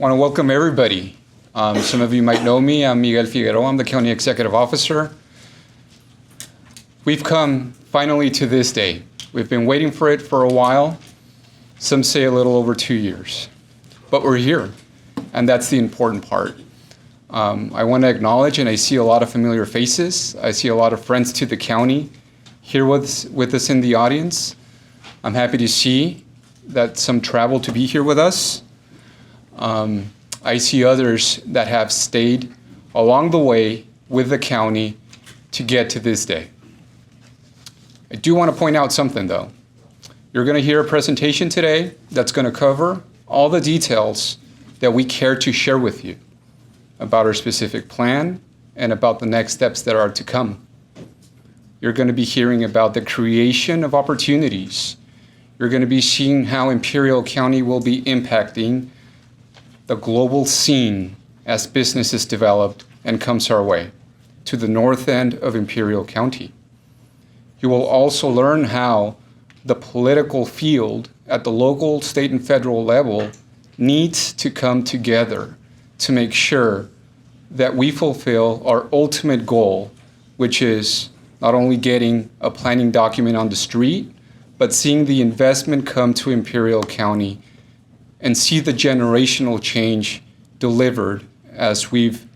Want to welcome everybody. Some of you might know me. I'm Miguel Figueroa. I'm the County Executive Officer. We've come finally to this day. We've been waiting for it for a while. Some say a little over 2 years. But we're here, and that's the important part. I want to acknowledge, and I see a lot of familiar faces. I see a lot of friends to the county here with us in the audience. I'm happy to see that some traveled to be here with us. I see others that have stayed along the way with the county to get to this day. I do want to point out something though. You're going to hear a presentation today that's going to cover all the details that we care to share with you about our specific plan and about the next steps that are to come. You're going to be hearing about the creation of opportunities. You're going to be seeing how Imperial County will be impacting the global scene as businesses developed and comes our way to the north end of Imperial County. You will also learn how the political field at the local, state, and federal level needs to come together to make sure that we fulfill our ultimate goal, which is not only getting a planning document on the street, but seeing the investment come to Imperial County and see the generational change delivered as we've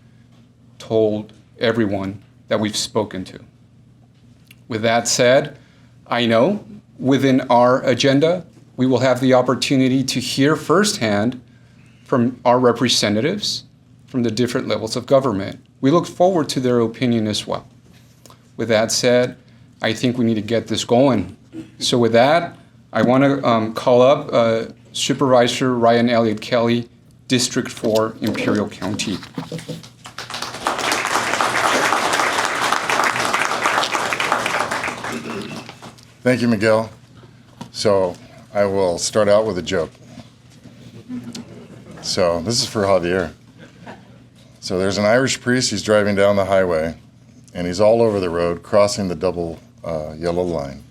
told everyone that we've spoken to. With that said, I know within our agenda, we will have the opportunity to hear firsthand from our representatives from the different levels of government. We look forward to their opinion as well. With that said, I think we need to get this going. So with that, I want to call up Supervisor Ryan Elliott Kelly, District 4, Imperial County. Thank you, Miguel. So I will start out with a joke. So this is for Javier. So there's an Irish priest, he's driving down the highway, and he's all over the road, crossing the double yellow line.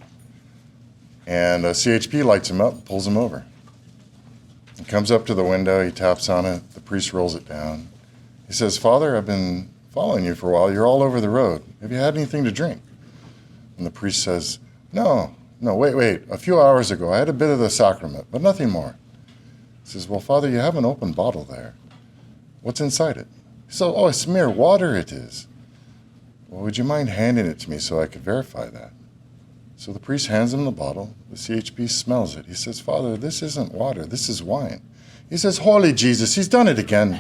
And a CHP lights him up, pulls him over. He comes up to the window, he taps on it, the priest rolls it down. He says, "Father, I've been following you for a while, you're all over the road. Have you had anything to drink?" And the priest says, No, wait, a few hours ago I had a bit of the sacrament, but nothing more. He says, "Well, Father, you have an open bottle there. What's inside it?" He says, "Oh, it's mere water it is." "Well, would you mind handing it to me so I could verify that?" So the priest hands him the bottle. The CHP smells it. He says, "Father, this isn't water, this is wine." He says, "Holy Jesus, he's done it again."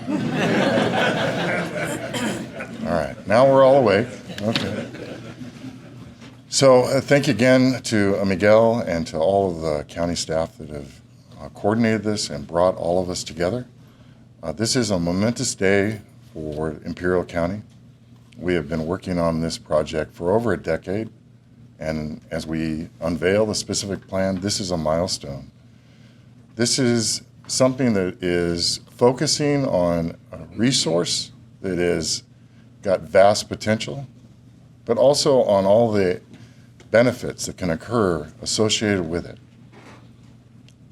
All right, now we're all awake. Okay. So thank you again to Miguel and to all of the county staff that have coordinated this and brought all of us together. This is a momentous day for Imperial County. We have been working on this project for over a decade, and as we unveil the specific plan, this is a milestone. This is something that is focusing on a resource that has got vast potential, but also on all the benefits that can occur associated with it.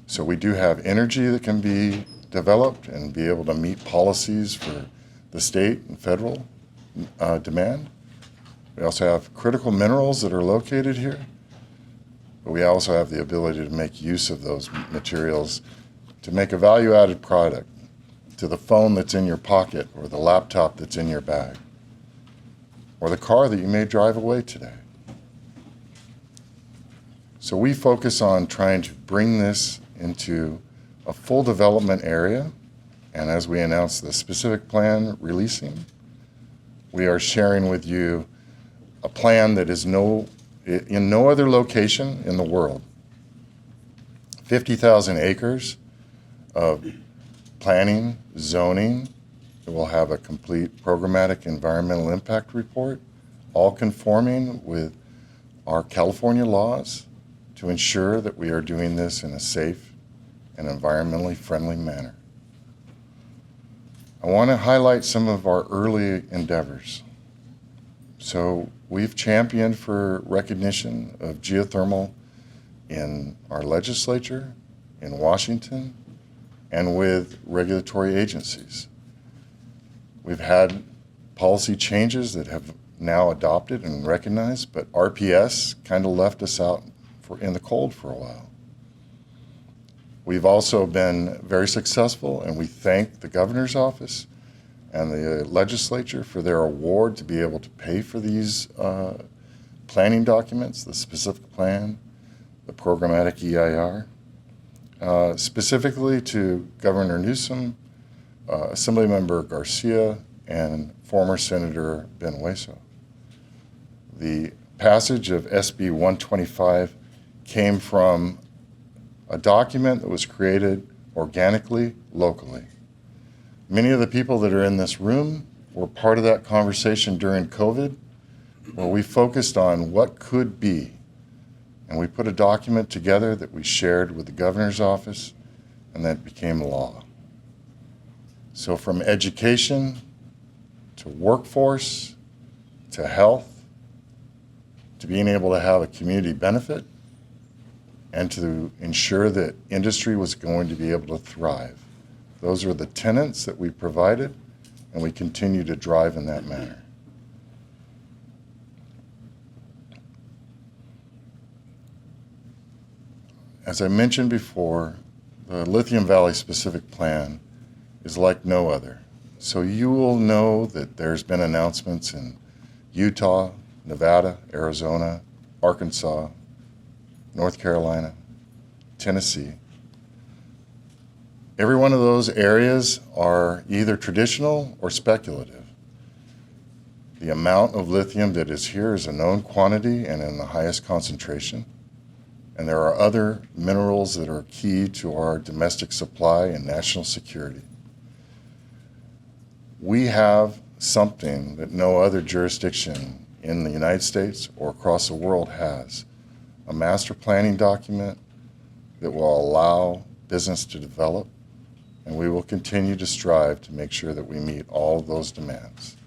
So we do have energy that can be developed and be able to meet policies for the state and federal demand. We also have critical minerals that are located here, but we also have the ability to make use of those materials to make a value-added product to the phone that's in your pocket or the laptop that's in your bag or the car that you may drive away today. So we focus on trying to bring this into a full development area, and as we announce the specific plan releasing, we are sharing with you a plan that is in no other location in the world. 50,000 acres of planning, zoning. It will have a complete programmatic environmental impact report, all conforming with our California laws to ensure that we are doing this in a safe and environmentally friendly manner. I want to highlight some of our early endeavors. So we've championed for recognition of geothermal in our legislature, in Washington, and with regulatory agencies. We've had policy changes that have now adopted and recognized, but RPS kind of left us out in the cold for a while. We've also been very successful, and we thank the governor's office and the legislature for their award to be able to pay for these planning documents, the specific plan, the programmatic EIR, specifically to Governor Newsom, Assemblymember Garcia, and former Senator Benueso. The passage of SB 125 came from a document that was created organically, locally. Many of the people that are in this room were part of that conversation during COVID, where we focused on what could be. And we put a document together that we shared with the governor's office, and that became law. So from education to workforce to health to being able to have a community benefit and to ensure that industry was going to be able to thrive. Those are the tenets that we provided, and we continue to drive in that manner. As I mentioned before, the Lithium Valley specific plan is like no other. So you will know that there's been announcements in Utah, Nevada, Arizona, Arkansas, North Carolina, Tennessee. Every one of those areas are either traditional or speculative. The amount of lithium that is here is a known quantity and in the highest concentration. And there are other minerals that are key to our domestic supply and national security. We have something that no other jurisdiction in the United States or across the world has, a master planning document that will allow business to develop, and we will continue to strive to make sure that we meet all of those demands.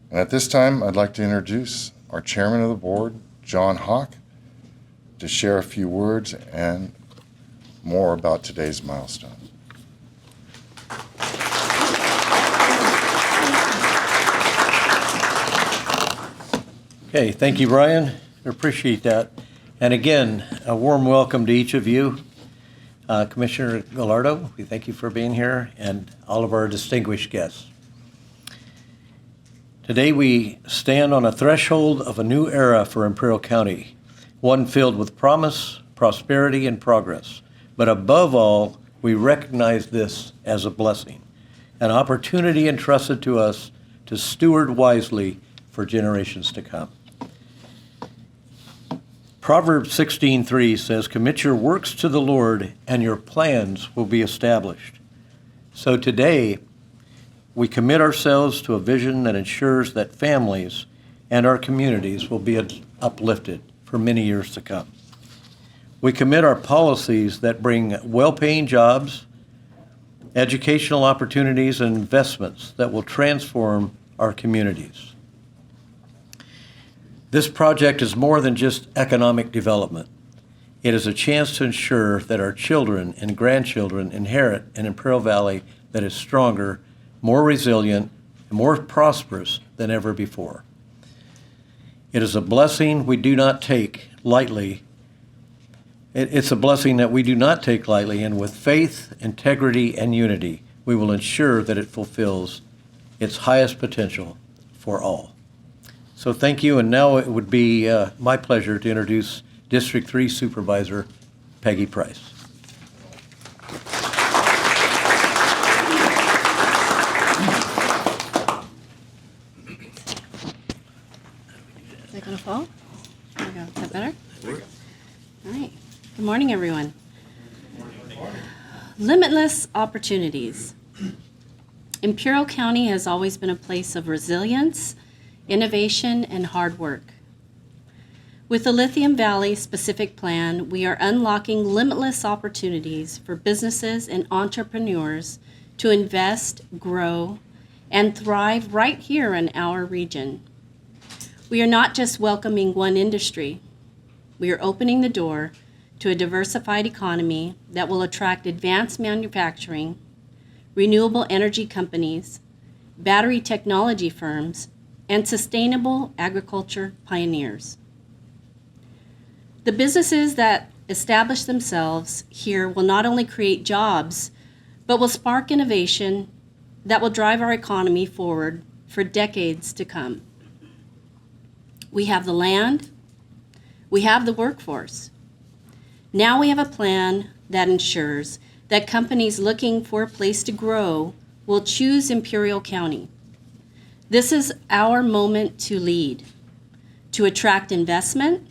And at this time, I'd like to introduce our chairman of the board, John Hawk, to share a few words and more about today's milestone. Okay, thank you, Brian. I appreciate that. And again, a warm welcome to each of you. Commissioner Gallardo, we thank you for being here, and all of our distinguished guests. Today we stand on a threshold of a new era for Imperial County, one filled with promise, prosperity, and progress. But above all, we recognize this as a blessing, an opportunity entrusted to us to steward wisely for generations to come. Proverbs 16:3 says, "Commit your works to the Lord, and your plans will be established." So today, we commit ourselves to a vision that ensures that families and our communities will be uplifted for many years to come. We commit our policies that bring well-paying jobs, educational opportunities, and investments that will transform our communities. This project is more than just economic development. It is a chance to ensure that our children and grandchildren inherit an Imperial Valley that is stronger, more resilient, and more prosperous than ever before. It is a blessing we do not take lightly. It's a blessing that we do not take lightly, and with faith, integrity, and unity, we will ensure that it fulfills its highest potential for all. So thank you, and now it would be my pleasure to introduce District 3 Supervisor Peggy Price. Is that gonna fall? There we go. Is that better? All right. Good morning, everyone. Limitless opportunities. Imperial County has always been a place of resilience, innovation, and hard work. With the Lithium Valley specific plan, we are unlocking limitless opportunities for businesses and entrepreneurs to invest, grow, and thrive right here in our region. We are not just welcoming one industry. We are opening the door to a diversified economy that will attract advanced manufacturing, renewable energy companies, battery technology firms, and sustainable agriculture pioneers. The businesses that establish themselves here will not only create jobs, but will spark innovation that will drive our economy forward for decades to come. We have the land, we have the workforce. Now we have a plan that ensures that companies looking for a place to grow will choose Imperial County. This is our moment to lead, to attract investment,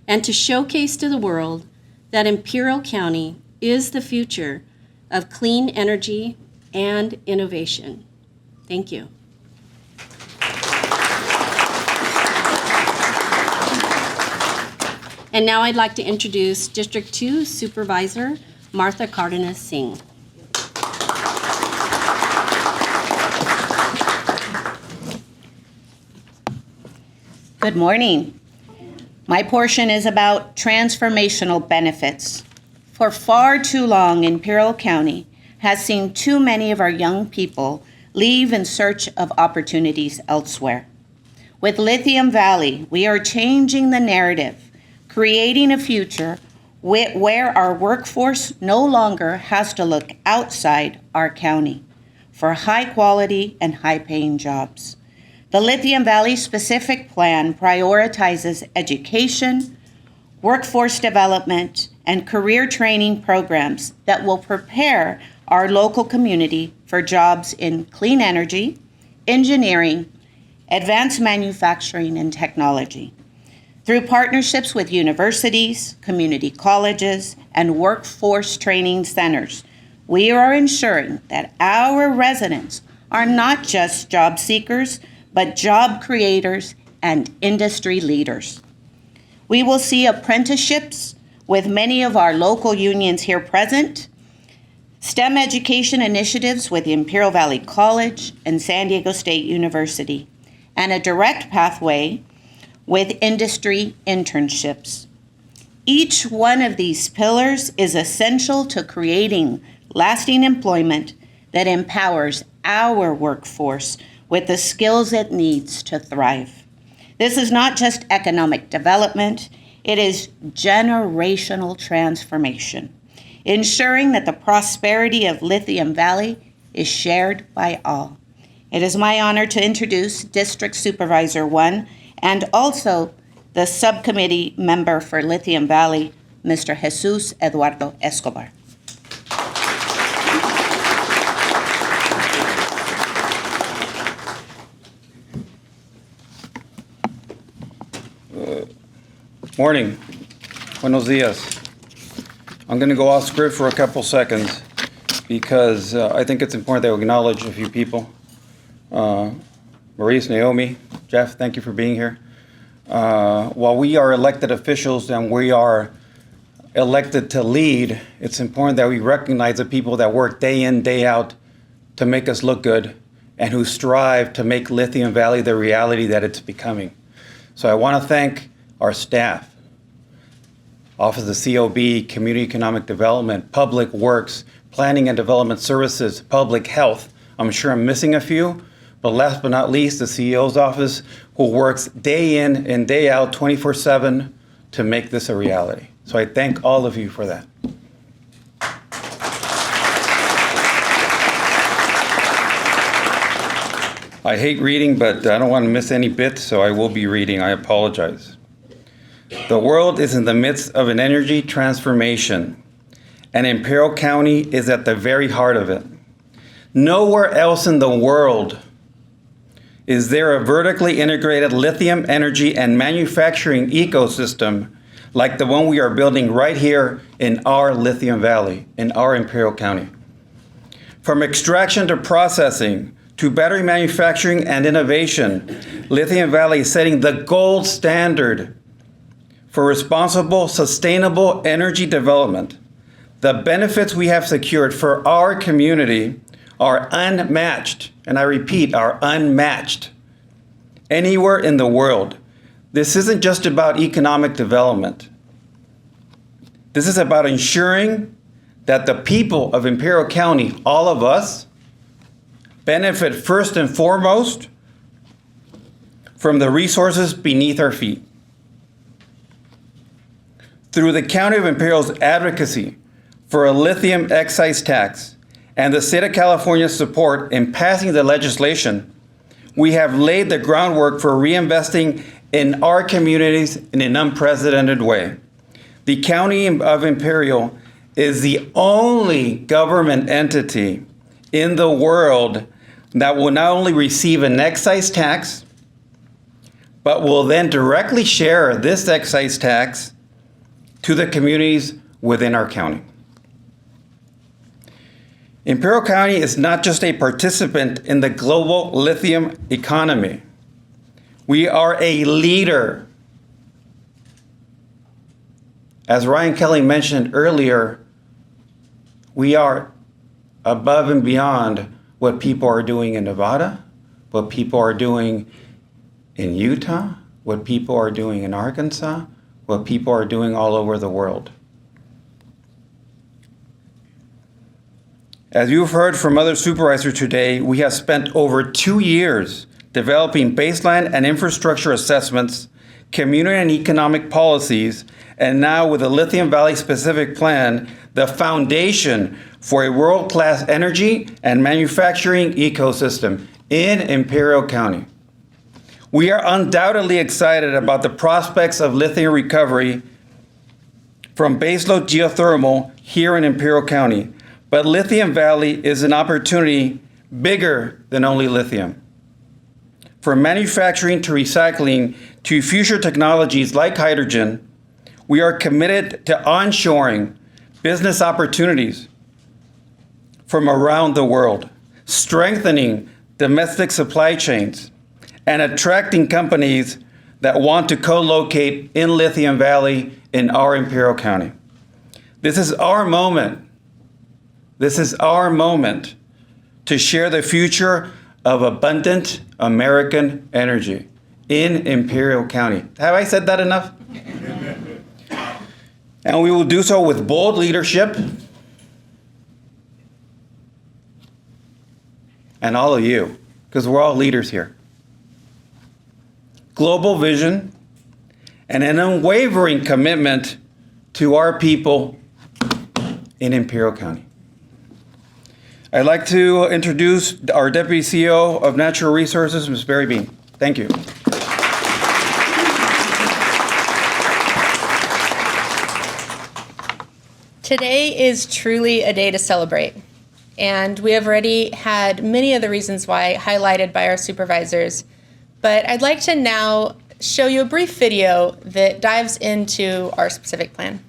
and to showcase to the world that Imperial County is the future of clean energy and innovation. Thank you. And now I'd like to introduce District 2 Supervisor Martha Cardenas Singh. Good morning. My portion is about transformational benefits. For far too long, Imperial County has seen too many of our young people leave in search of opportunities elsewhere. With Lithium Valley, we are changing the narrative, creating a future where our workforce no longer has to look outside our county for high quality and high paying jobs. The Lithium Valley specific plan prioritizes education, workforce development, and career training programs that will prepare our local community for jobs in clean energy, engineering, advanced manufacturing, and technology. Through partnerships with universities, community colleges, and workforce training centers, we are ensuring that our residents are not just job seekers, but job creators and industry leaders. We will see apprenticeships with many of our local unions here present, STEM education initiatives with Imperial Valley College and San Diego State University, and a direct pathway with industry internships. Each one of these pillars is essential to creating lasting employment that empowers our workforce with the skills it needs to thrive. This is not just economic development, it is generational transformation, ensuring that the prosperity of Lithium Valley is shared by all. It is my honor to introduce District Supervisor 1 and also the subcommittee member for Lithium Valley, Mr. Jesus Eduardo Escobar. Morning. Buenos dias. I'm going to go off script for a couple seconds because I think it's important that we acknowledge a few people. Maurice, Naomi, Jeff, thank you for being here. While we are elected officials and we are elected to lead, it's important that we recognize the people that work day in, day out to make us look good and who strive to make Lithium Valley the reality that it's becoming. So I want to thank our staff, Office of the COB, Community Economic Development, Public Works, Planning and Development Services, Public Health. I'm sure I'm missing a few, but last but not least, the CEO's office, who works day in and day out, 24/7 to make this a reality. So I thank all of you for that. I hate reading, but I don't want to miss any bits, so I will be reading. I apologize. The world is in the midst of an energy transformation, and Imperial County is at the very heart of it. Nowhere else in the world is there a vertically integrated lithium energy and manufacturing ecosystem like the one we are building right here in our Lithium Valley, in our Imperial County. From extraction to processing, to battery manufacturing and innovation, Lithium Valley is setting the gold standard for responsible, sustainable energy development. The benefits we have secured for our community are unmatched, and I repeat, are unmatched anywhere in the world. This isn't just about economic development. This is about ensuring that the people of Imperial County, all of us, benefit first and foremost from the resources beneath our feet. Through the County of Imperial's advocacy for a lithium excise tax and the state of California's support in passing the legislation, we have laid the groundwork for reinvesting in our communities in an unprecedented way. The County of Imperial is the only government entity in the world that will not only receive an excise tax, but will then directly share this excise tax to the communities within our county. Imperial County is not just a participant in the global lithium economy. We are a leader. As Ryan Kelly mentioned earlier, we are above and beyond what people are doing in Nevada, what people are doing in Utah, what people are doing in Arkansas, what people are doing all over the world. As you've heard from other supervisors today, we have spent over 2 years developing baseline and infrastructure assessments, community and economic policies, and now with the Lithium Valley specific plan, the foundation for a world-class energy and manufacturing ecosystem in Imperial County. We are undoubtedly excited about the prospects of lithium recovery from baseload geothermal here in Imperial County. But Lithium Valley is an opportunity bigger than only lithium. From manufacturing to recycling to future technologies like hydrogen, we are committed to onshoring business opportunities from around the world, strengthening domestic supply chains, and attracting companies that want to co-locate in Lithium Valley in our Imperial County. This is our moment. This is our moment to share the future of abundant American energy in Imperial County. Have I said that enough? And we will do so with bold leadership and all of you, because we're all leaders here. Global vision and an unwavering commitment to our people in Imperial County. I'd like to introduce our Deputy CEO of Natural Resources, Ms. Barry Bean. Thank you. Today is truly a day to celebrate, and we have already had many of the reasons why highlighted by our supervisors, but I'd like to now show you a brief video that dives into our specific plan.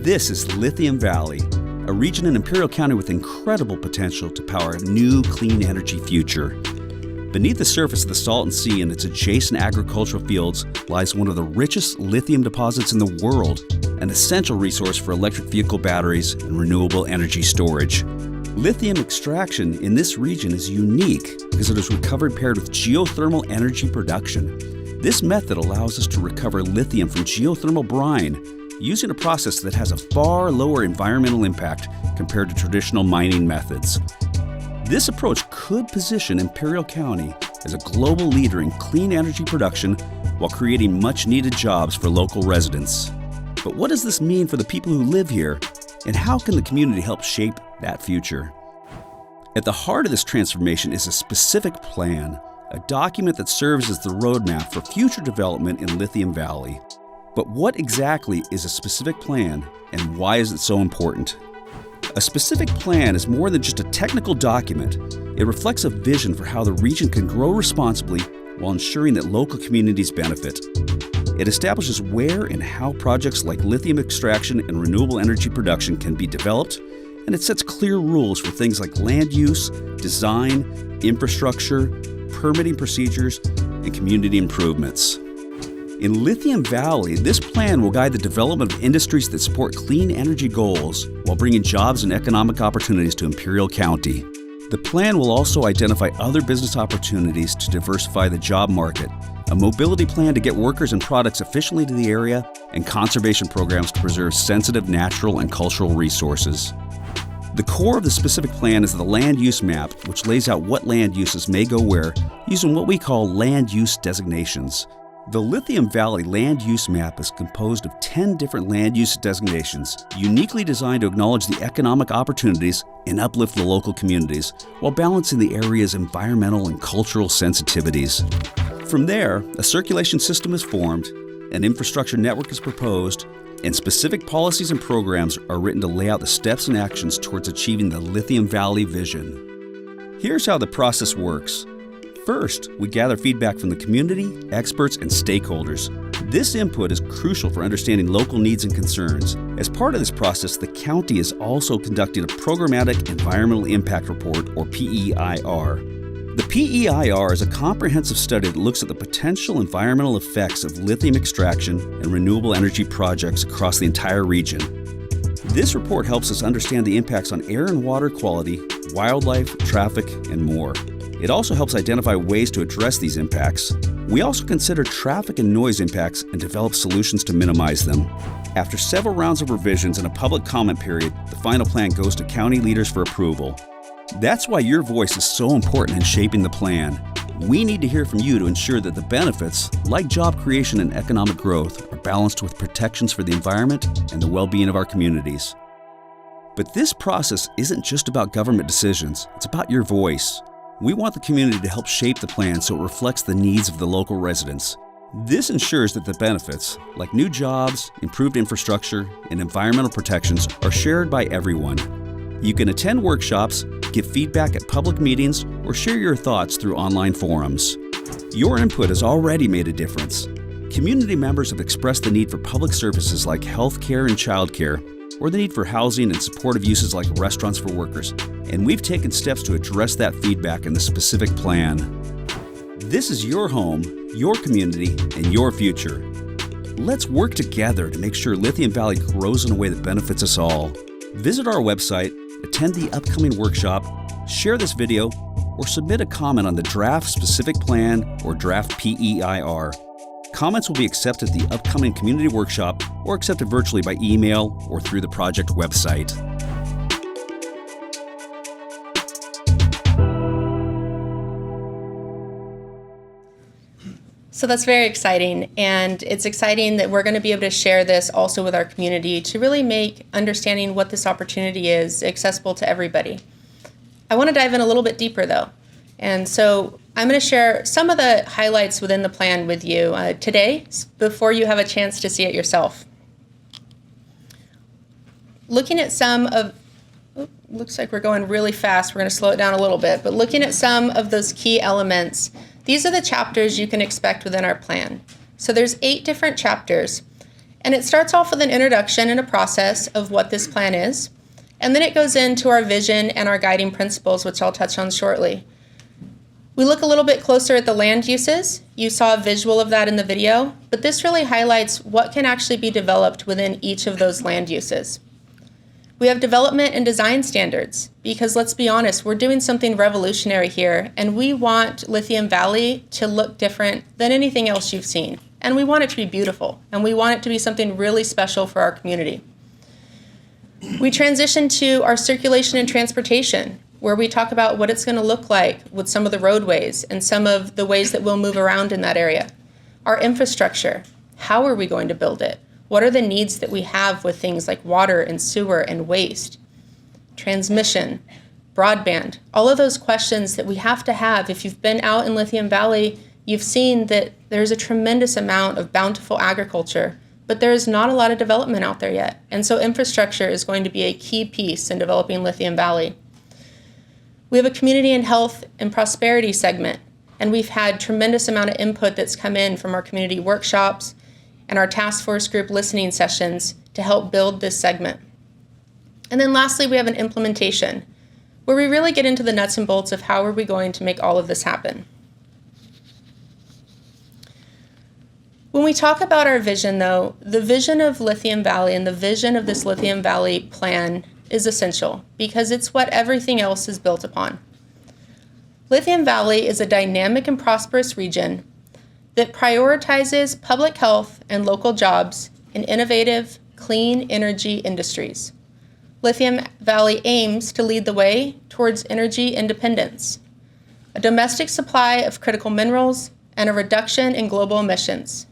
This is Lithium Valley, a region in Imperial County with incredible potential to power a new clean energy future. Beneath the surface of the Salton Sea and its adjacent agricultural fields lies one of the richest lithium deposits in the world, an essential resource for electric vehicle batteries and renewable energy storage. Lithium extraction in this region is unique because it is recovered paired with geothermal energy production. This method allows us to recover lithium from geothermal brine using a process that has a far lower environmental impact compared to traditional mining methods. This approach could position Imperial County as a global leader in clean energy production while creating much-needed jobs for local residents. But what does this mean for the people who live here, and how can the community help shape that future? At the heart of this transformation is a specific plan, a document that serves as the roadmap for future development in Lithium Valley. But what exactly is a specific plan, and why is it so important? A specific plan is more than just a technical document. It reflects a vision for how the region can grow responsibly while ensuring that local communities benefit. It establishes where and how projects like lithium extraction and renewable energy production can be developed, and it sets clear rules for things like land use, design, infrastructure, permitting procedures, and community improvements. In Lithium Valley, this plan will guide the development of industries that support clean energy goals while bringing jobs and economic opportunities to Imperial County. The plan will also identify other business opportunities to diversify the job market, a mobility plan to get workers and products efficiently to the area, and conservation programs to preserve sensitive natural and cultural resources. The core of the specific plan is the land use map, which lays out what land uses may go where, using what we call land use designations. The Lithium Valley Land Use Map is composed of 10 different land use designations, uniquely designed to acknowledge the economic opportunities and uplift the local communities, while balancing the area's environmental and cultural sensitivities. From there, a circulation system is formed, an infrastructure network is proposed, and specific policies and programs are written to lay out the steps and actions towards achieving the Lithium Valley vision. Here's how the process works. First, we gather feedback from the community, experts, and stakeholders. This input is crucial for understanding local needs and concerns. As part of this process, the county is also conducting a Programmatic Environmental Impact Report, or PEIR. The PEIR is a comprehensive study that looks at the potential environmental effects of lithium extraction and renewable energy projects across the entire region. This report helps us understand the impacts on air and water quality, wildlife, traffic, and more. It also helps identify ways to address these impacts. We also consider traffic and noise impacts and develop solutions to minimize them. After several rounds of revisions and a public comment period, the final plan goes to county leaders for approval. That's why your voice is so important in shaping the plan. We need to hear from you to ensure that the benefits, like job creation and economic growth, are balanced with protections for the environment and the well-being of our communities. But this process isn't just about government decisions, it's about your voice. We want the community to help shape the plan so it reflects the needs of the local residents. This ensures that the benefits, like new jobs, improved infrastructure, and environmental protections, are shared by everyone. You can attend workshops, give feedback at public meetings, or share your thoughts through online forums. Your input has already made a difference. Community members have expressed the need for public services like health care and childcare, or the need for housing and supportive uses like restaurants for workers, and we've taken steps to address that feedback in the specific plan. This is your home, your community, and your future. Let's work together to make sure Lithium Valley grows in a way that benefits us all. Visit our website, attend the upcoming workshop, share this video, or submit a comment on the draft specific plan or draft PEIR. Comments will be accepted at the upcoming community workshop or accepted virtually by email or through the project website. So that's very exciting, and it's exciting that we're going to be able to share this also with our community to really make understanding what this opportunity is accessible to everybody. I want to dive in a little bit deeper though, and so I'm going to share some of the highlights within the plan with you today before you have a chance to see it yourself. Looking at some of, looks like we're going really fast, we're going to slow it down a little bit, but looking at some of those key elements, these are the chapters you can expect within our plan. So there's 8 different chapters, and it starts off with an introduction and a process of what this plan is, and then it goes into our vision and our guiding principles, which I'll touch on shortly. We look a little bit closer at the land uses. You saw a visual of that in the video, but this really highlights what can actually be developed within each of those land uses. We have development and design standards, because let's be honest, we're doing something revolutionary here, and we want Lithium Valley to look different than anything else you've seen. And we want it to be beautiful, and we want it to be something really special for our community. We transition to our circulation and transportation, where we talk about what it's going to look like with some of the roadways and some of the ways that we'll move around in that area. Our infrastructure, how are we going to build it? What are the needs that we have with things like water and sewer and waste? Transmission, broadband, all of those questions that we have to have. If you've been out in Lithium Valley, you've seen that there's a tremendous amount of bountiful agriculture, but there is not a lot of development out there yet. And so infrastructure is going to be a key piece in developing Lithium Valley. We have a community and health and prosperity segment, and we've had tremendous amount of input that's come in from our community workshops and our task force group listening sessions to help build this segment. And then lastly, we have an implementation, where we really get into the nuts and bolts of how are we going to make all of this happen. When we talk about our vision though, the vision of Lithium Valley and the vision of this Lithium Valley plan is essential, because it's what everything else is built upon. Lithium Valley is a dynamic and prosperous region that prioritizes public health and local jobs in innovative, clean energy industries. Lithium Valley aims to lead the way towards energy independence, a domestic supply of critical minerals, and a reduction in global emissions.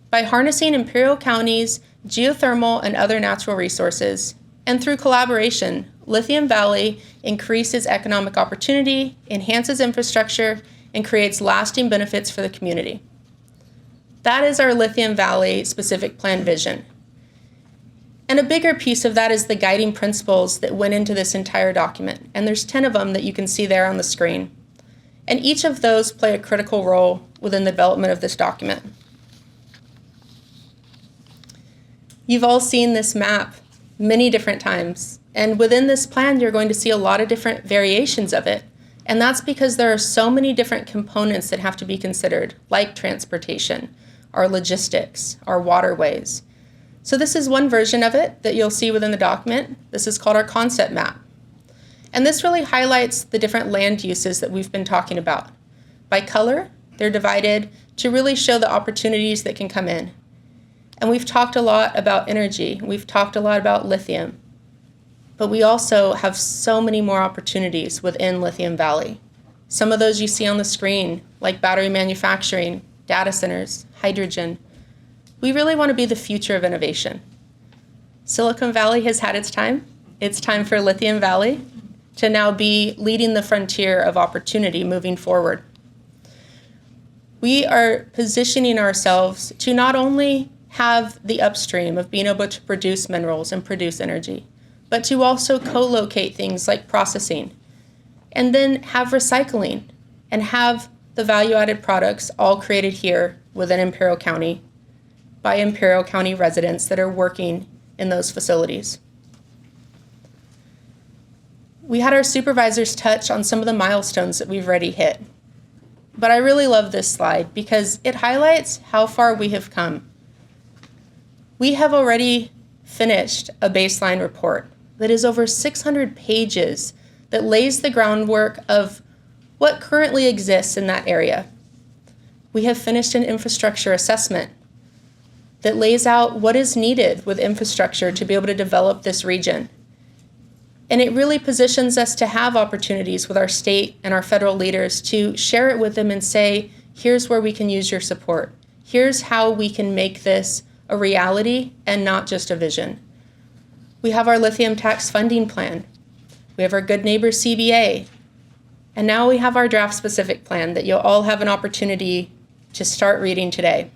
By harnessing Imperial County's geothermal and other natural resources, and through collaboration, Lithium Valley increases economic opportunity, enhances infrastructure, and creates lasting benefits for the community. That is our Lithium Valley specific plan vision. And a bigger piece of that is the guiding principles that went into this entire document. And there's 10 of them that you can see there on the screen. And each of those play a critical role within the development of this document. You've all seen this map many different times. And within this plan, you're going to see a lot of different variations of it. And that's because there are so many different components that have to be considered, like transportation, our logistics, our waterways. So this is one version of it that you'll see within the document. This is called our concept map. And this really highlights the different land uses that we've been talking about. By color, they're divided to really show the opportunities that can come in. And we've talked a lot about energy. We've talked a lot about lithium. But we also have so many more opportunities within Lithium Valley. Some of those you see on the screen, like battery manufacturing, data centers, hydrogen. We really want to be the future of innovation. Silicon Valley has had its time. It's time for Lithium Valley to now be leading the frontier of opportunity moving forward. We are positioning ourselves to not only have the upstream of being able to produce minerals and produce energy, but to also co-locate things like processing, and then have recycling and have the value-added products all created here within Imperial County by Imperial County residents that are working in those facilities. We had our supervisors touch on some of the milestones that we've already hit. But I really love this slide because it highlights how far we have come. We have already finished a baseline report that is over 600 pages that lays the groundwork of what currently exists in that area. We have finished an infrastructure assessment that lays out what is needed with infrastructure to be able to develop this region. And it really positions us to have opportunities with our state and our federal leaders to share it with them and say, here's where we can use your support. Here's how we can make this a reality and not just a vision. We have our lithium tax funding plan. We have our Good Neighbor CBA. And now we have our draft specific plan that you'll all have an opportunity to start reading today.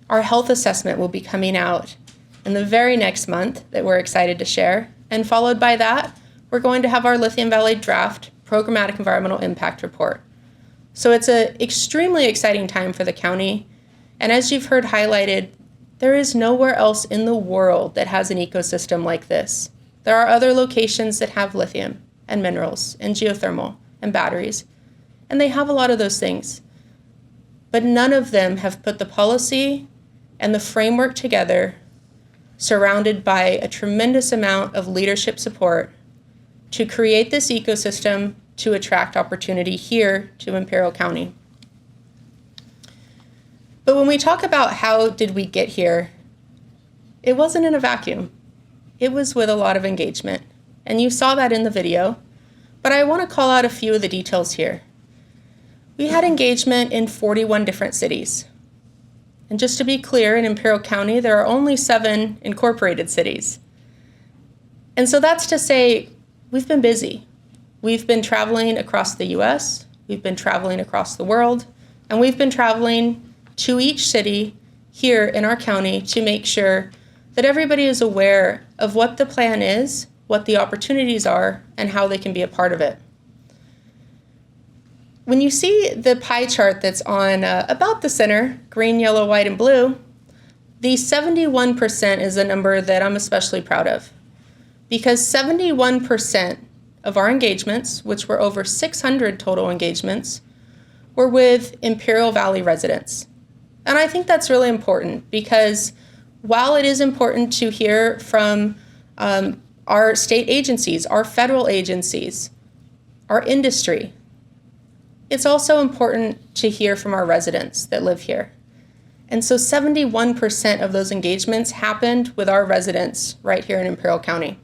Our health assessment will be coming out in the very next month that we're excited to share. And followed by that, we're going to have our Lithium Valley draft programmatic environmental impact report. So it's an extremely exciting time for the county. And as you've heard highlighted, there is nowhere else in the world that has an ecosystem like this. There are other locations that have lithium and minerals and geothermal and batteries, and they have a lot of those things. But none of them have put the policy and the framework together surrounded by a tremendous amount of leadership support to create this ecosystem to attract opportunity here to Imperial County. But when we talk about how did we get here, it wasn't in a vacuum. It was with a lot of engagement. And you saw that in the video, but I want to call out a few of the details here. We had engagement in 41 different cities. And just to be clear, in Imperial County, there are only 7 incorporated cities. And so that's to say, we've been busy. We've been traveling across the US, we've been traveling across the world, and we've been traveling to each city here in our county to make sure that everybody is aware of what the plan is, what the opportunities are, and how they can be a part of it. When you see the pie chart that's on about the center, green, yellow, white, and blue, the 71% is a number that I'm especially proud of, because 71% of our engagements, which were over 600 total engagements, were with Imperial Valley residents. And I think that's really important because while it is important to hear from our state agencies, our federal agencies, our industry, it's also important to hear from our residents that live here. And so 71% of those engagements happened with our residents right here in Imperial County.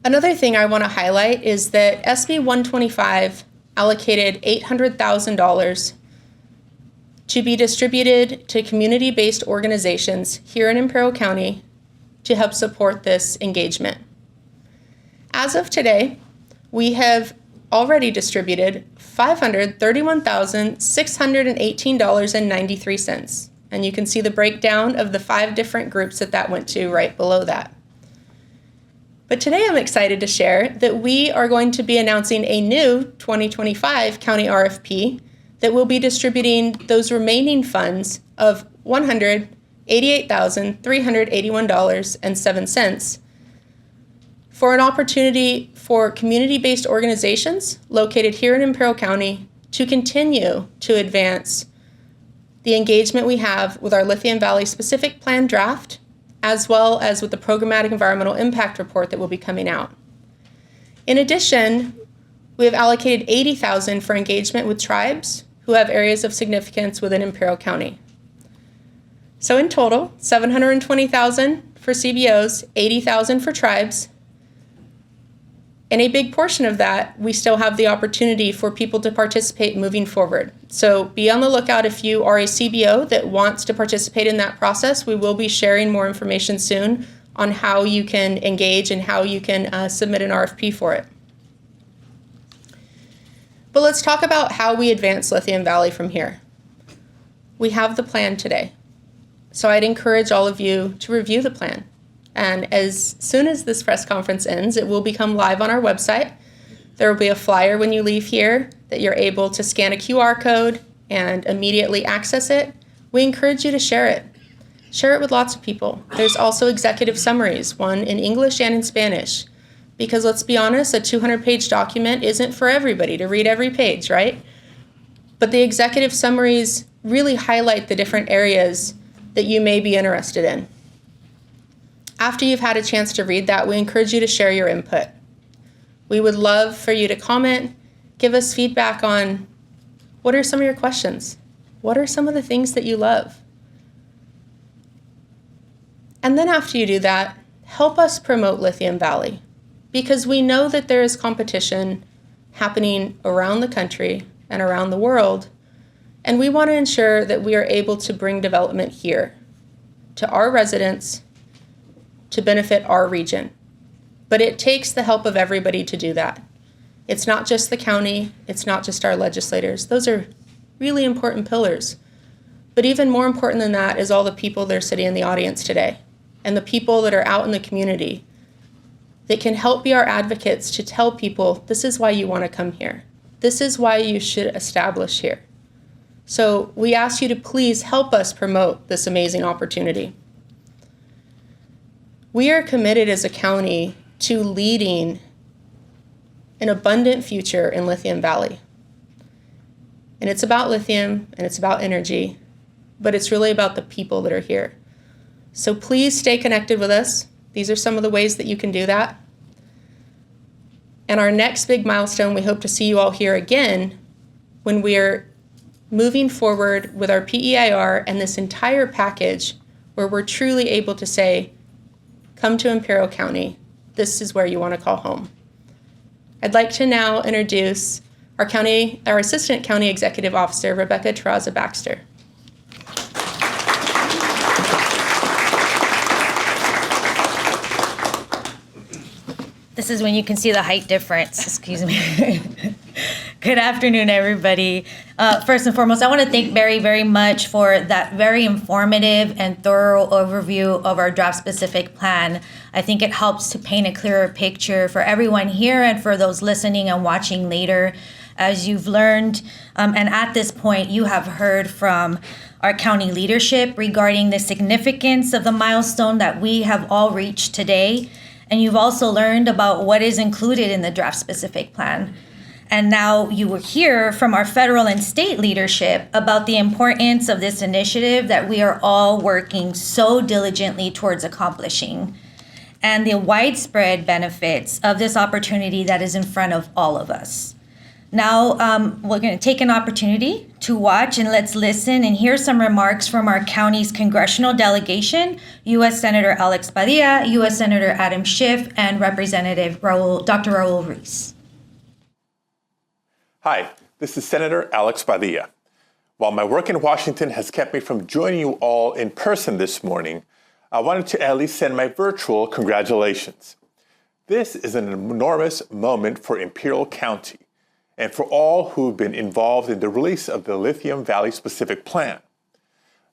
Another thing I want to highlight is that SB 125 allocated $800,000 to be distributed to community-based organizations here in Imperial County to help support this engagement. As of today, we have already distributed $531,618.93. And you can see the breakdown of the 5 different groups that went to right below that. But today I'm excited to share that we are going to be announcing a new 2025 county RFP that will be distributing those remaining funds of $188,381.07 for an opportunity for community-based organizations located here in Imperial County to continue to advance the engagement we have with our Lithium Valley specific plan draft, as well as with the programmatic environmental impact report that will be coming out. In addition, we have allocated $80,000 for engagement with tribes who have areas of significance within Imperial County. So in total, $720,000 for CBOs, $80,000 for tribes, and a big portion of that, we still have the opportunity for people to participate moving forward. So be on the lookout if you are a CBO that wants to participate in that process. We will be sharing more information soon on how you can engage and how you can submit an RFP for it. But let's talk about how we advance Lithium Valley from here. We have the plan today. So I'd encourage all of you to review the plan. And as soon as this press conference ends, it will become live on our website. There will be a flyer when you leave here that you're able to scan a QR code and immediately access it. We encourage you to share it. Share it with lots of people. There's also executive summaries, one in English and in Spanish. Because let's be honest, a 200-page document isn't for everybody to read every page, right? But the executive summaries really highlight the different areas that you may be interested in. After you've had a chance to read that, we encourage you to share your input. We would love for you to comment, give us feedback on what are some of your questions? What are some of the things that you love? And then after you do that, help us promote Lithium Valley, because we know that there is competition happening around the country and around the world, and we want to ensure that we are able to bring development here to our residents to benefit our region. But it takes the help of everybody to do that. It's not just the county, it's not just our legislators. Those are really important pillars. But even more important than that is all the people that are sitting in the audience today and the people that are out in the community that can help be our advocates to tell people, this is why you want to come here. This is why you should establish here. So we ask you to please help us promote this amazing opportunity. We are committed as a county to leading an abundant future in Lithium Valley. And it's about lithium and it's about energy, but it's really about the people that are here. So please stay connected with us. These are some of the ways that you can do that. And our next big milestone, we hope to see you all here again when we're moving forward with our PEIR and this entire package where we're truly able to say, come to Imperial County. This is where you want to call home. I'd like to now introduce our Assistant County Executive Officer, Rebecca Terraza Baxter. This is when you can see the height difference. Excuse me. Good afternoon, everybody. First and foremost, I want to thank Barry very much for that very informative and thorough overview of our draft-specific plan. I think it helps to paint a clearer picture for everyone here and for those listening and watching later. As you've learned, and at this point, you have heard from our county leadership regarding the significance of the milestone that we have all reached today. And you've also learned about what is included in the draft-specific plan. And now you will hear from our federal and state leadership about the importance of this initiative that we are all working so diligently towards accomplishing, and the widespread benefits of this opportunity that is in front of all of us. Now, we're going to take an opportunity to watch and let's listen and hear some remarks from our county's congressional delegation, U.S. Senator Alex Padilla, U.S. Senator Adam Schiff, and Representative Dr. Raul Ruiz. Hi, this is Senator Alex Padilla. While my work in Washington has kept me from joining you all in person this morning, I wanted to at least send my virtual congratulations. This is an enormous moment for Imperial County and for all who've been involved in the release of the Lithium Valley Specific Plan.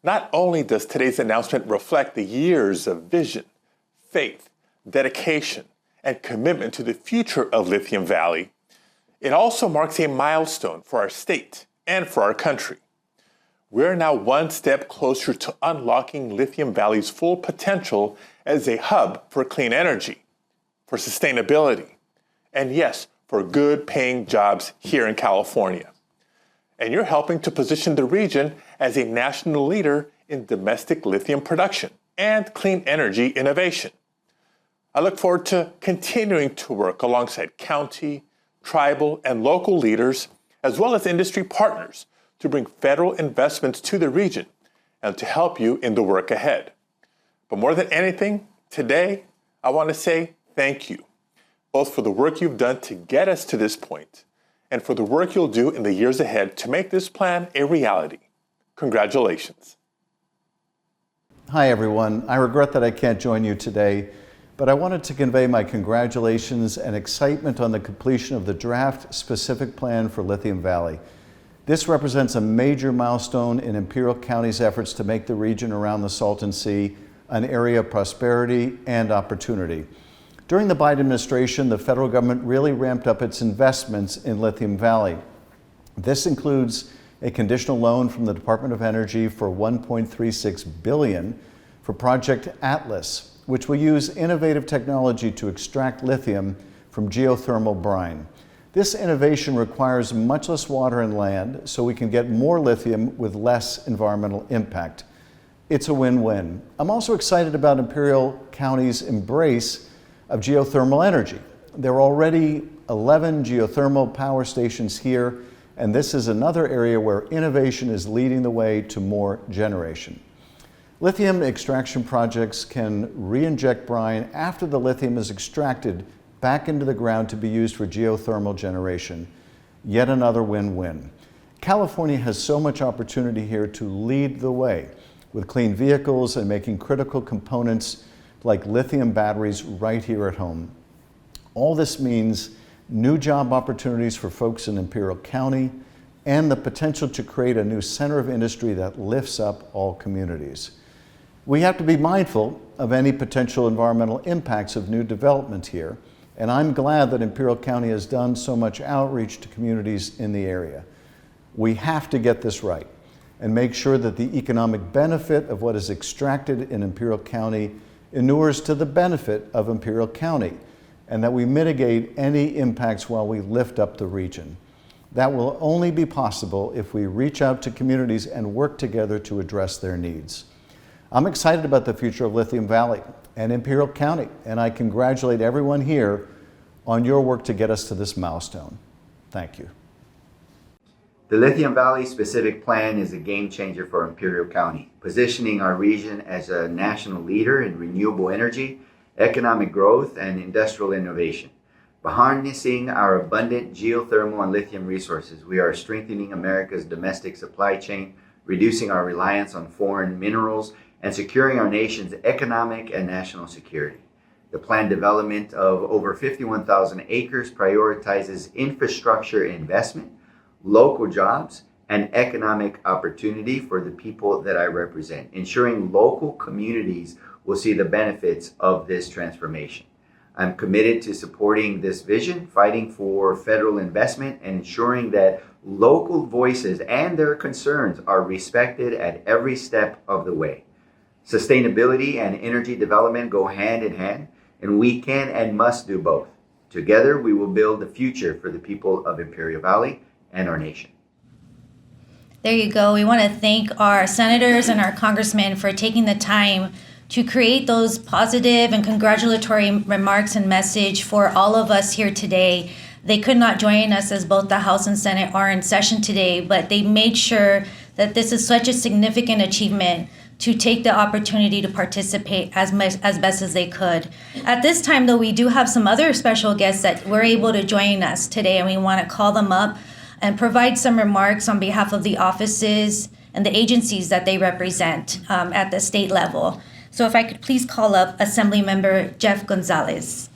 Not only does today's announcement reflect the years of vision, faith, dedication, and commitment to the future of Lithium Valley, it also marks a milestone for our state and for our country. We're now one step closer to unlocking Lithium Valley's full potential as a hub for clean energy, for sustainability, and yes, for good paying jobs here in California. And you're helping to position the region as a national leader in domestic lithium production and clean energy innovation. I look forward to continuing to work alongside county, tribal, and local leaders, as well as industry partners, to bring federal investments to the region and to help you in the work ahead. But more than anything, today, I want to say thank you, both for the work you've done to get us to this point and for the work you'll do in the years ahead to make this plan a reality. Congratulations. Hi, everyone. I regret that I can't join you today, but I wanted to convey my congratulations and excitement on the completion of the draft specific plan for Lithium Valley. This represents a major milestone in Imperial County's efforts to make the region around the Salton Sea an area of prosperity and opportunity. During the Biden administration, the federal government really ramped up its investments in Lithium Valley. This includes a conditional loan from the Department of Energy for $1.36 billion for Project Atlas, which will use innovative technology to extract lithium from geothermal brine. This innovation requires much less water and land, so we can get more lithium with less environmental impact. It's a win-win. I'm also excited about Imperial County's embrace of geothermal energy. There are already 11 geothermal power stations here, and this is another area where innovation is leading the way to more generation. Lithium extraction projects can re-inject brine after the lithium is extracted back into the ground to be used for geothermal generation. Yet another win-win. California has so much opportunity here to lead the way with clean vehicles and making critical components like lithium batteries right here at home. All this means new job opportunities for folks in Imperial County and the potential to create a new center of industry that lifts up all communities. We have to be mindful of any potential environmental impacts of new development here, and I'm glad that Imperial County has done so much outreach to communities in the area. We have to get this right and make sure that the economic benefit of what is extracted in Imperial County inures to the benefit of Imperial County, and that we mitigate any impacts while we lift up the region. That will only be possible if we reach out to communities and work together to address their needs. I'm excited about the future of Lithium Valley and Imperial County, and I congratulate everyone here on your work to get us to this milestone. Thank you. The Lithium Valley Specific Plan is a game changer for Imperial County, positioning our region as a national leader in renewable energy, economic growth, and industrial innovation. By harnessing our abundant geothermal and lithium resources, we are strengthening America's domestic supply chain, reducing our reliance on foreign minerals, and securing our nation's economic and national security. The planned development of over 51,000 acres prioritizes infrastructure investment, local jobs, and economic opportunity for the people that I represent, ensuring local communities will see the benefits of this transformation. I'm committed to supporting this vision, fighting for federal investment, and ensuring that local voices and their concerns are respected at every step of the way. Sustainability and energy development go hand in hand, and we can and must do both. Together, we will build the future for the people of Imperial Valley and our nation. There you go. We want to thank our senators and our congressmen for taking the time to create those positive and congratulatory remarks and message for all of us here today They could not join us as both the House and Senate are in session today, but they made sure that this is such a significant achievement to take the opportunity to participate as best as they could. At this time, though, we do have some other special guests that were able to join us today, and we want to call them up and provide some remarks on behalf of the offices and the agencies that they represent at the state level. So if I could please call up Assemblymember Jeff Gonzalez.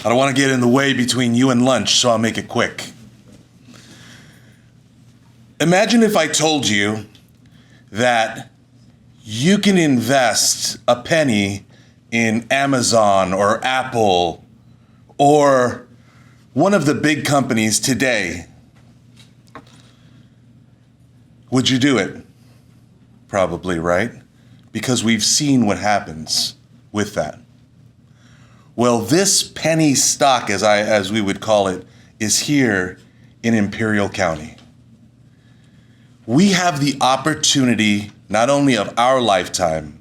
I don't want to get in the way between you and lunch, so I'll make it quick. Imagine if I told you that you can invest a penny in Amazon or Apple or one of the big companies today. Would you do it? Probably, right? Because we've seen what happens with that. Well, this penny stock, as we would call it, is here in Imperial County. We have the opportunity, not only of our lifetime,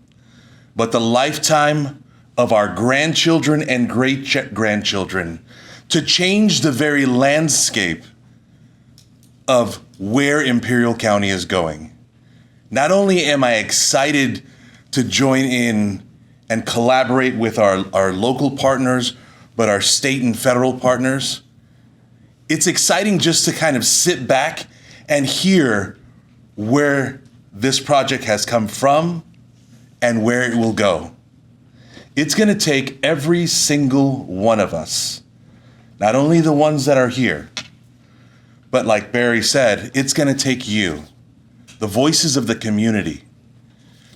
but the lifetime of our grandchildren and great-grandchildren, to change the very landscape of where Imperial County is going. Not only am I excited to join in and collaborate with our local partners, but our state and federal partners. It's exciting just to kind of sit back and hear where this project has come from and where it will go. It's going to take every single one of us, not only the ones that are here, but like Barry said, it's going to take you, the voices of the community,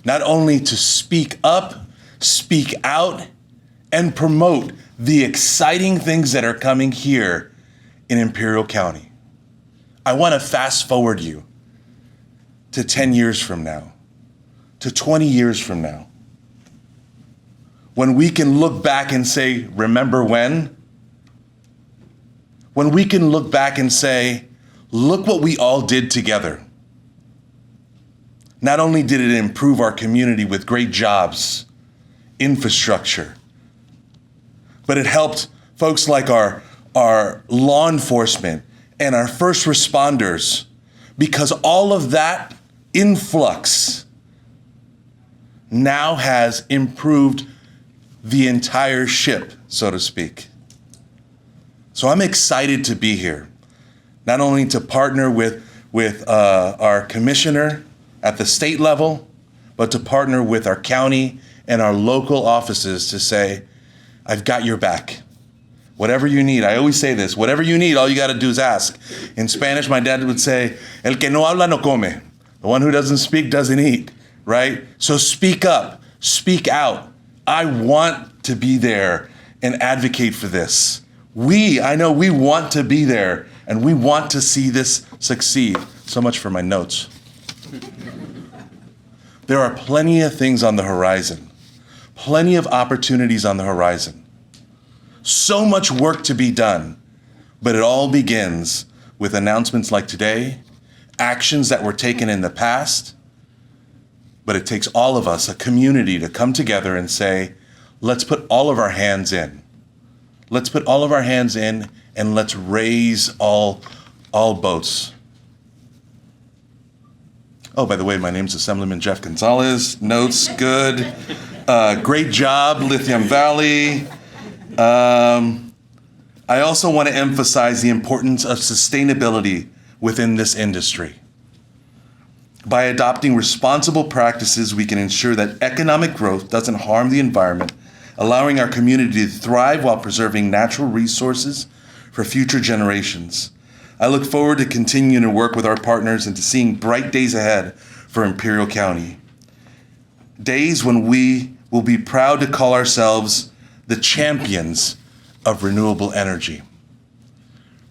not only to speak up, speak out, and promote the exciting things that are coming here in Imperial County. I want to fast forward you to 10 years from now, to 20 years from now, when we can look back and say, remember when? When we can look back and say, look what we all did together. Not only did it improve our community with great jobs, infrastructure, but it helped folks like our law enforcement and our first responders, because all of that influx now has improved the entire ship, so to speak. So I'm excited to be here, not only to partner with our commissioner at the state level, but to partner with our county and our local offices to say, I've got your back. Whatever you need, I always say this, whatever you need, all you gotta do is ask. In Spanish, my dad would say, el que no habla no come. The one who doesn't speak doesn't eat, right? So speak up, speak out. I want to be there and advocate for this. I know we want to be there and we want to see this succeed. So much for my notes. There are plenty of things on the horizon. Plenty of opportunities on the horizon. So much work to be done, but it all begins with announcements like today, actions that were taken in the past, but it takes all of us, a community, to come together and say, let's put all of our hands in. Let's put all of our hands in and let's raise all boats. Oh, by the way, my name's Assemblyman Jeff Gonzalez. Notes, good. Great job, Lithium Valley. I also want to emphasize the importance of sustainability within this industry. By adopting responsible practices, we can ensure that economic growth doesn't harm the environment, allowing our community to thrive while preserving natural resources for future generations. I look forward to continuing to work with our partners and to seeing bright days ahead for Imperial County. Days when we will be proud to call ourselves the champions of renewable energy.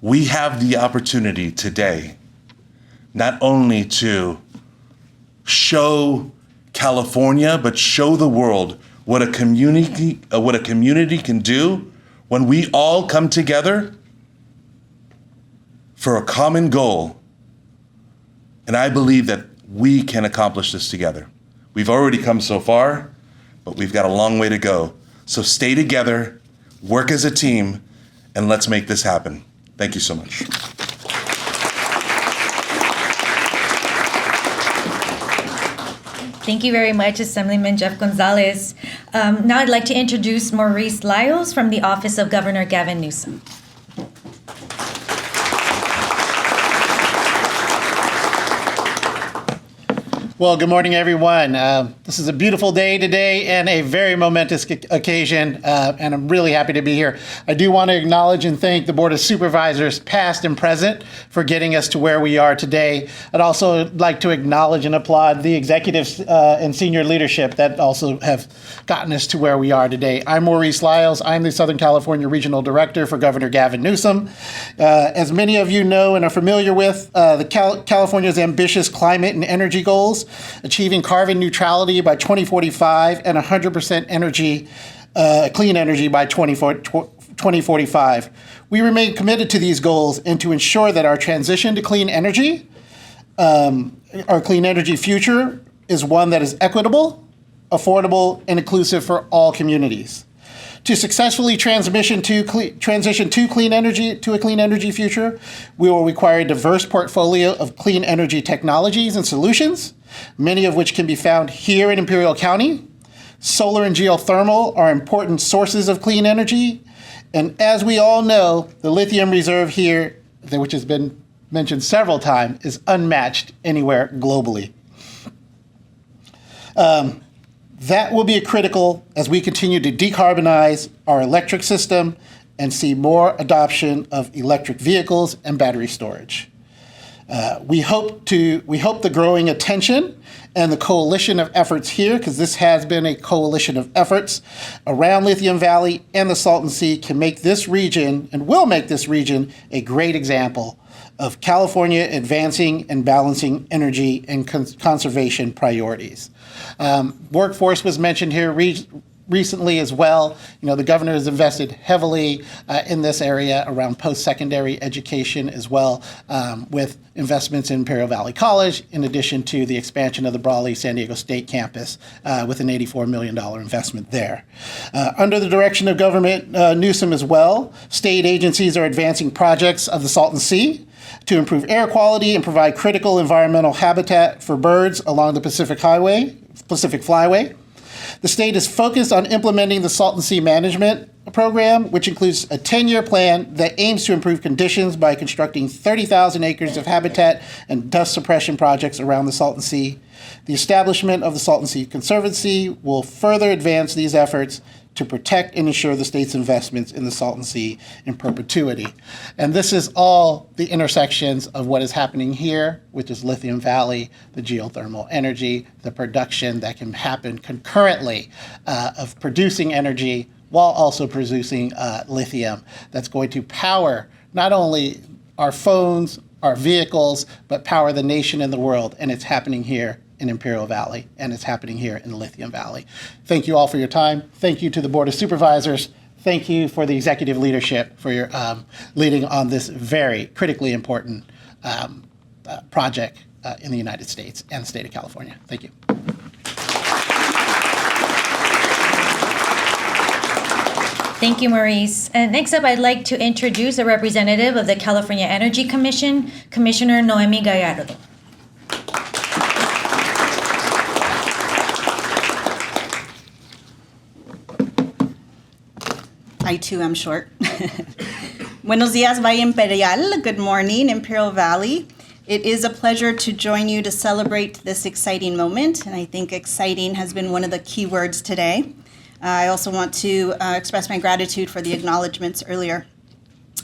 We have the opportunity today not only to show California, but show the world what a community can do when we all come together for a common goal. And I believe that we can accomplish this together. We've already come so far, but we've got a long way to go. So stay together, work as a team, and let's make this happen. Thank you so much. Thank you very much, Assemblyman Jeff Gonzalez. Now I'd like to introduce Maurice Lyles from the Office of Governor Gavin Newsom. Well, good morning, everyone. This is a beautiful day today and a very momentous occasion, and I'm really happy to be here. I do want to acknowledge and thank the Board of Supervisors, past and present, for getting us to where we are today. I'd also like to acknowledge and applaud the executives and senior leadership that also have gotten us to where we are today. I'm Maurice Lyles. I'm the Southern California Regional Director for Governor Gavin Newsom. As many of you know and are familiar with, California's ambitious climate and energy goals, achieving carbon neutrality by 2045 and 100% clean energy by 2045. We remain committed to these goals and to ensure that our transition to clean energy, our clean energy future, is one that is equitable, affordable, and inclusive for all communities. To successfully transition to a clean energy future, we will require a diverse portfolio of clean energy technologies and solutions, many of which can be found here in Imperial County. Solar and geothermal are important sources of clean energy, and as we all know, the lithium reserve here, which has been mentioned several times, is unmatched anywhere globally. That will be critical as we continue to decarbonize our electric system and see more adoption of electric vehicles and battery storage. We hope the growing attention and the coalition of efforts here, because this has been a coalition of efforts around Lithium Valley and the Salton Sea, can make this region, and will make this region, a great example of California advancing and balancing energy and conservation priorities. Workforce was mentioned here recently as well. You know, the governor has invested heavily in this area around post-secondary education as well, with investments in Imperial Valley College, in addition to the expansion of the Brawley San Diego State campus with an $84 million investment there. Under the direction of Governor Newsom as well, state agencies are advancing projects of the Salton Sea to improve air quality and provide critical environmental habitat for birds along the Pacific Flyway. The state is focused on implementing the Salton Sea Management Program, which includes a 10-year plan that aims to improve conditions by constructing 30,000 acres of habitat and dust suppression projects around the Salton Sea. The establishment of the Salton Sea Conservancy will further advance these efforts to protect and ensure the state's investments in the Salton Sea in perpetuity. And this is all the intersections of what is happening here, which is Lithium Valley, the geothermal energy, the production that can happen concurrently of producing energy while also producing lithium that's going to power not only our phones, our vehicles, but power the nation and the world. And it's happening here in Imperial Valley, and it's happening here in Lithium Valley. Thank you all for your time. Thank you to the Board of Supervisors. Thank you for the executive leadership for your leading on this very critically important project in the United States and the state of California. Thank you. Thank you, Maurice. And next up, I'd like to introduce a representative of the California Energy Commission, Commissioner Noemi Gallardo. I too am short. Buenos dias, Valle Imperial. Good morning, Imperial Valley. It is a pleasure to join you to celebrate this exciting moment, and I think exciting has been one of the key words today. I also want to express my gratitude for the acknowledgments earlier.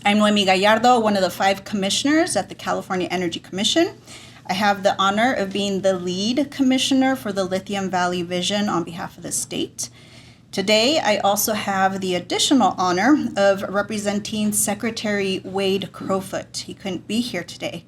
I'm Noemi Gallardo, one of the 5 commissioners at the California Energy Commission. I have the honor of being the lead commissioner for the Lithium Valley Vision on behalf of the state. Today, I also have the additional honor of representing Secretary Wade Crowfoot. He couldn't be here today,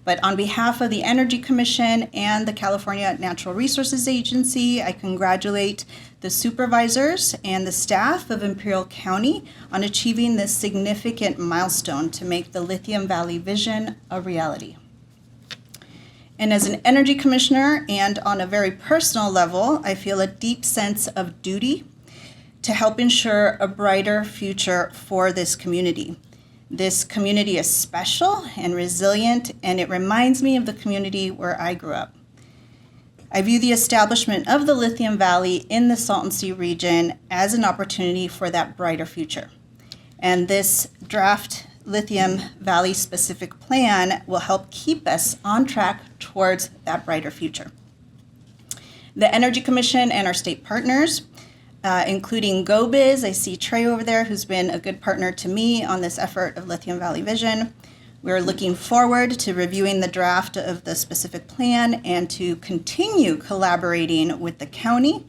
but on behalf of the Energy Commission and the California Natural Resources Agency, I congratulate the supervisors and the staff of Imperial County on achieving this significant milestone to make the Lithium Valley Vision a reality. And as an energy commissioner and on a very personal level, I feel a deep sense of duty to help ensure a brighter future for this community. This community is special and resilient, and it reminds me of the community where I grew up. I view the establishment of the Lithium Valley in the Salton Sea region as an opportunity for that brighter future. And this draft Lithium Valley specific plan will help keep us on track towards that brighter future. The Energy Commission and our state partners, including GoBiz, I see Trey over there, who's been a good partner to me on this effort of Lithium Valley Vision. We're looking forward to reviewing the draft of the specific plan and to continue collaborating with the county,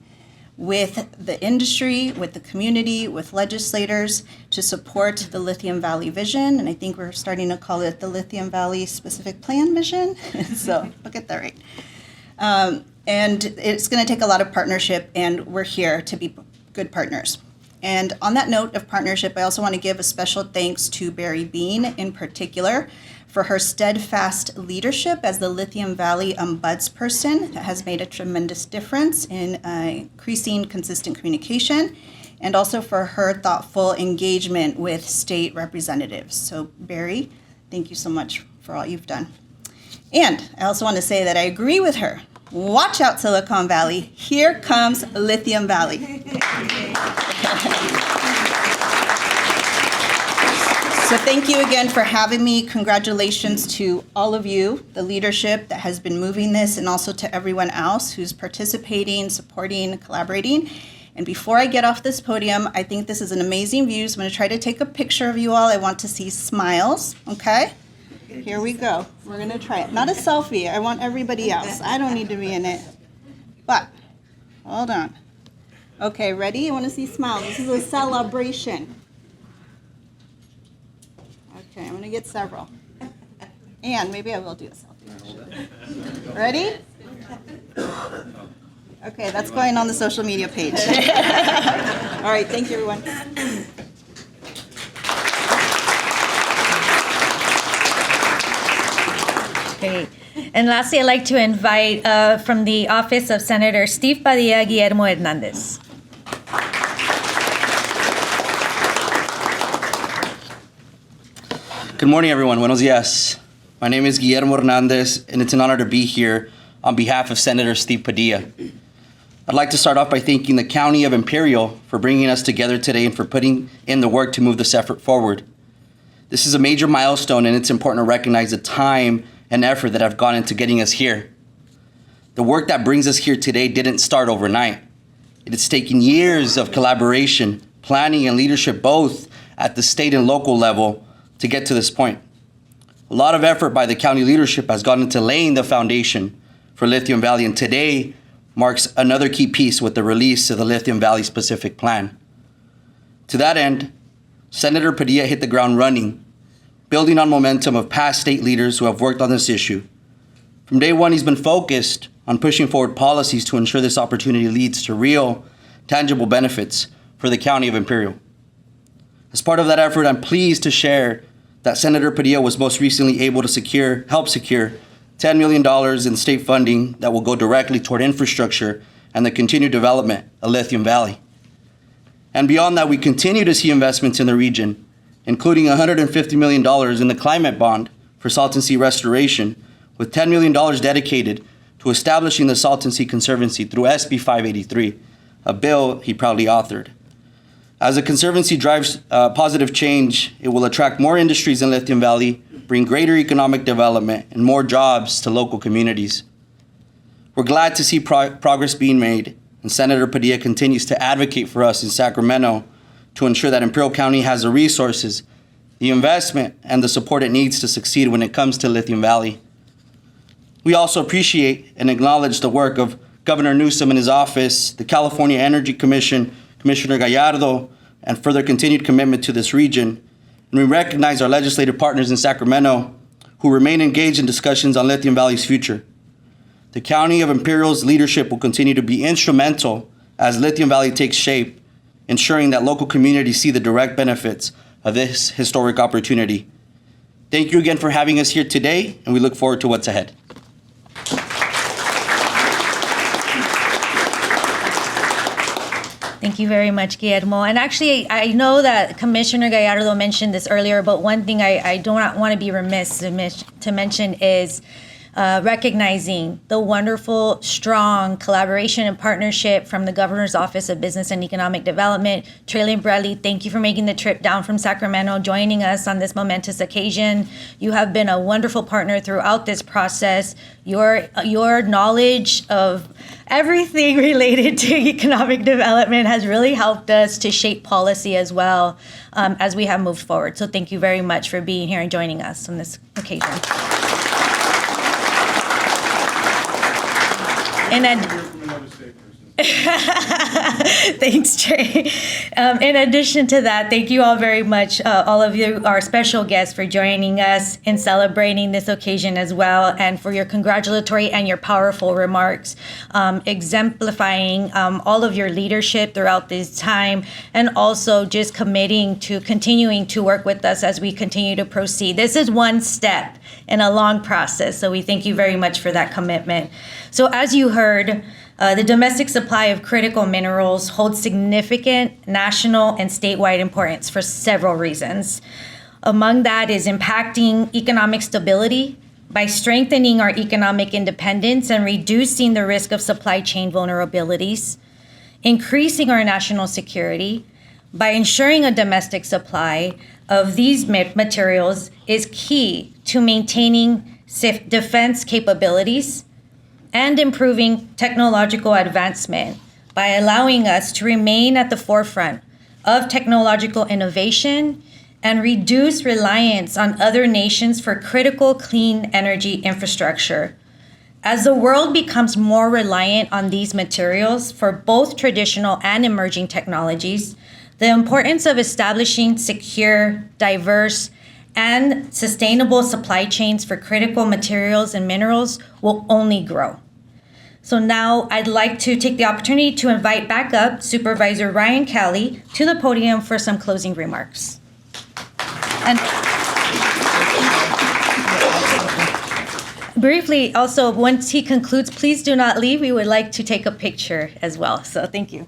with the industry, with the community, with legislators to support the Lithium Valley Vision. And I think we're starting to call it the Lithium Valley Specific Plan Vision. So I'll get that right. And it's going to take a lot of partnership, and we're here to be good partners. And on that note of partnership, I also want to give a special thanks to Barry Bean in particular for her steadfast leadership as the Lithium Valley ombudsperson that has made a tremendous difference in increasing consistent communication, and also for her thoughtful engagement with state representatives. So Barry, thank you so much for all you've done. And I also want to say that I agree with her. Watch out, Silicon Valley. Here comes Lithium Valley. So thank you again for having me. Congratulations to all of you, the leadership that has been moving this, and also to everyone else who's participating, supporting, collaborating. And before I get off this podium, I think this is an amazing view. So I'm going to try to take a picture of you all. I want to see smiles, okay? Here we go. We're going to try it. Not a selfie. I want everybody else. I don't need to be in it. But, hold on. Okay, ready? I want to see smiles. This is a celebration. Okay, I'm going to get several. And maybe I will do a selfie. Ready? Okay, that's going on the social media page. All right, thank you, everyone. Okay. And lastly, I'd like to invite from the office of Senator Steve Padilla, Guillermo Hernandez. Good morning, everyone. Buenos dias. My name is Guillermo Hernandez, and it's an honor to be here on behalf of Senator Steve Padilla. I'd like to start off by thanking the County of Imperial for bringing us together today and for putting in the work to move this effort forward. This is a major milestone, and it's important to recognize the time and effort that have gone into getting us here. The work that brings us here today didn't start overnight. It has taken years of collaboration, planning, and leadership, both at the state and local level, to get to this point. A lot of effort by the county leadership has gone into laying the foundation for Lithium Valley, and today marks another key piece with the release of the Lithium Valley Specific Plan. To that end, Senator Padilla hit the ground running, building on momentum of past state leaders who have worked on this issue. From day one, he's been focused on pushing forward policies to ensure this opportunity leads to real, tangible benefits for the County of Imperial. As part of that effort, I'm pleased to share that Senator Padilla was most recently able to help secure $10 million in state funding that will go directly toward infrastructure and the continued development of Lithium Valley. And beyond that, we continue to see investments in the region, including $150 million in the climate bond for Salton Sea restoration, with $10 million dedicated to establishing the Salton Sea Conservancy through SB 583, a bill he proudly authored. As the Conservancy drives positive change, it will attract more industries in Lithium Valley, bring greater economic development, and more jobs to local communities. We're glad to see progress being made, and Senator Padilla continues to advocate for us in Sacramento to ensure that Imperial County has the resources, the investment, and the support it needs to succeed when it comes to Lithium Valley. We also appreciate and acknowledge the work of Governor Newsom and his office, the California Energy Commission, Commissioner Gallardo, and further continued commitment to this region. And we recognize our legislative partners in Sacramento who remain engaged in discussions on Lithium Valley's future. The County of Imperial's leadership will continue to be instrumental as Lithium Valley takes shape, ensuring that local communities see the direct benefits of this historic opportunity. Thank you again for having us here today, and we look forward to what's ahead. Thank you very much, Guillermo. And actually, I know that Commissioner Gallardo mentioned this earlier, but one thing I do not want to be remiss to mention is recognizing the wonderful, strong collaboration and partnership from the Governor's Office of Business and Economic Development. Traylon Bradley, thank you for making the trip down from Sacramento, joining us on this momentous occasion. You have been a wonderful partner throughout this process. Your knowledge of everything related to economic development has really helped us to shape policy as well as we have moved forward. So thank you very much for being here and joining us on this occasion. Thanks, Trey. In addition to that, thank you all very much, all of you, our special guests, for joining us in celebrating this occasion as well, and for your congratulatory and your powerful remarks, exemplifying all of your leadership throughout this time, and also just committing to continuing to work with us as we continue to proceed. This is one step in a long process, so we thank you very much for that commitment. So as you heard, the domestic supply of critical minerals holds significant national and statewide importance for several reasons. Among that is impacting economic stability by strengthening our economic independence and reducing the risk of supply chain vulnerabilities, increasing our national security by ensuring a domestic supply of these materials is key to maintaining defense capabilities and improving technological advancement by allowing us to remain at the forefront of technological innovation and reduce reliance on other nations for critical clean energy infrastructure. As the world becomes more reliant on these materials for both traditional and emerging technologies, the importance of establishing secure, diverse, and sustainable supply chains for critical materials and minerals will only grow. So now I'd like to take the opportunity to invite back up Supervisor Ryan Kelly to the podium for some closing remarks. And briefly, also, once he concludes, please do not leave. We would like to take a picture as well. So thank you.